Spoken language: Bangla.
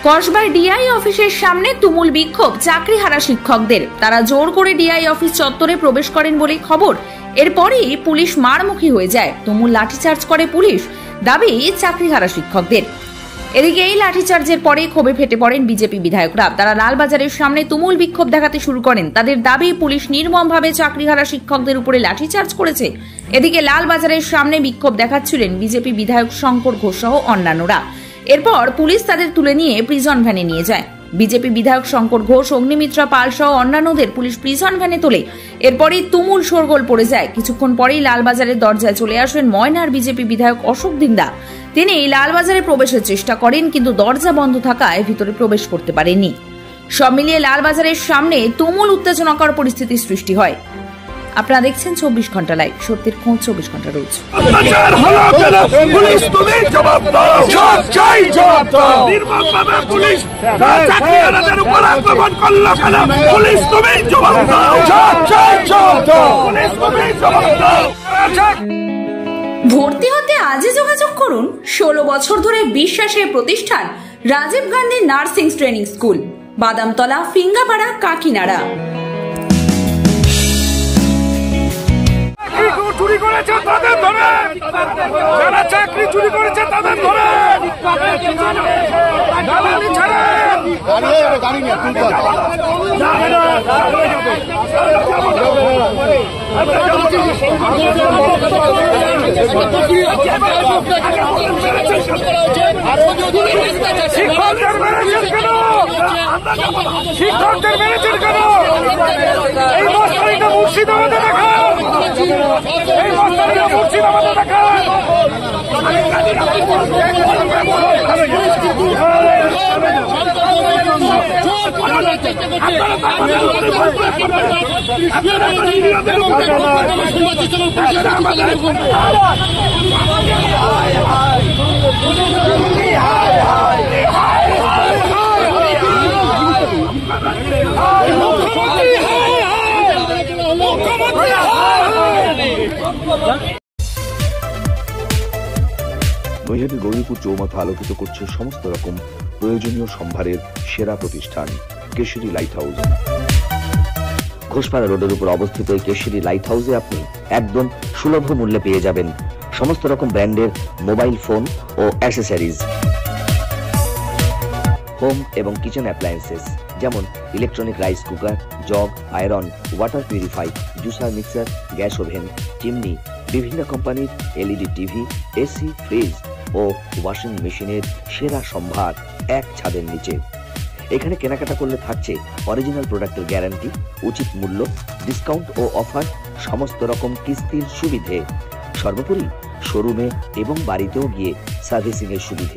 কসবায় ডিআই অফিসের সামনে তুমুল বিক্ষোভ চাকরিহারা শিক্ষকদের। তারা জোর করে ডিআই অফিস চত্বরে প্রবেশ করেন বলেই খবর। এরপরই পুলিশ মারমুখী হয়ে যায়। তুমুল লাঠিচার্জ করে পুলিশ। দাবি চাকরিহারা শিক্ষকদের। এদিকে এই লাঠিচার্জের পরে ক্ষোভে ফেটে পড়েন বিজেপি বিধায়করা। তারা লালবাজারের সামনে তুমুল বিক্ষোভ দেখাতে শুরু করেন। তাদের দাবি পুলিশ নির্মমভাবে চাকরিহারা শিক্ষকদের উপরে লাঠিচার্জ করেছে। এদিকে লালবাজারের সামনে বিক্ষোভ দেখাচ্ছিলেন বিজেপি বিধায়ক শঙ্কর ঘোষ সহ অন্যান্যরা। এরপর পুলিশ তাদের তুলে নিয়ে প্রিজন ভ্যানে নিয়ে যায়। বিজেপি বিধায়ক শঙ্কর ঘোষ, অগ্নিমিত্রা পাল সহ অন্যান্যদের পুলিশ প্রিজন ভ্যানে তোলে। এরপরই তুমুল শোরগোল পড়ে যায়। কিছুক্ষণ পরেই লালবাজারের দরজায় চলে আসেন ময়নার বিজেপি বিধায়ক অশোক দিন্দা। তিনি লালবাজারে প্রবেশের চেষ্টা করেন, কিন্তু দরজা বন্ধ থাকায় ভিতরে প্রবেশ করতে পারেননি। সব মিলিয়ে লালবাজারের সামনে তুমুল উত্তেজনাকর পরিস্থিতির সৃষ্টি হয়। আপনারা দেখছেন 24 ঘন্টা লাইভ, সত্যের খোঁজ 24 ঘন্টা রোজ। ভর্তি হতে আজই যোগাযোগ করুন 16 বছর ধরে বিশ্বাসের প্রতিষ্ঠান Rajiv Gandhi nursing training school, Badamtala, Phingapara, Kakinara. চুরি করেছে তাদের ধরে, যারা চাকরি চুরি করেছে তাদের ধরে, দালালি ছাড়া শিক্ষকদের মেরেছেন কেন? শিক্ষকদের মেরেছেন কেন? এই মশারিটা মুর্শিদাবাদে দেখান, এই মশারিটা মুর্শিদাবাদে দেখান। নৈহাটি গৌরীপুর চৌমাথা আলোকিত করছে সমস্ত রকম প্রয়োজনীয় সম্ভারের সেরা প্রতিষ্ঠান কেশরী লাইট হাউস। ঘোষপাড়া রোডের উপর অবস্থিত এই কেশরী লাইট হাউসে আপনি একদম সুলভ মূল্যে পেয়ে যাবেন সমস্ত রকম ব্র্যান্ডের মোবাইল ফোন ও অ্যাক্সেসরিজ, হোম এবং কিচেন অ্যাপ্লায়েন্সেস যেমন electronic rice cooker, jug, iron, water purify, juicer, mixer, gas oven, chimney, বিভিন্ন কোম্পানির এলইডি টিভি, এসি, ফ্রিজ ও ওয়াশিং মেশিনের সেরা সম্ভার এক ছাদের নিচে। এখানে কেনাকাটা করলে থাকছে অরিজিনাল প্রোডাক্টের গ্যারান্টি, উচিত মূল্য, ডিসকাউন্ট ও অফার, সমস্ত রকম কিস্তির সুবিধে, সর্বোপরি শোরুমে এবং বাড়িতেও গিয়ে সার্ভিসিং এর সুবিধে।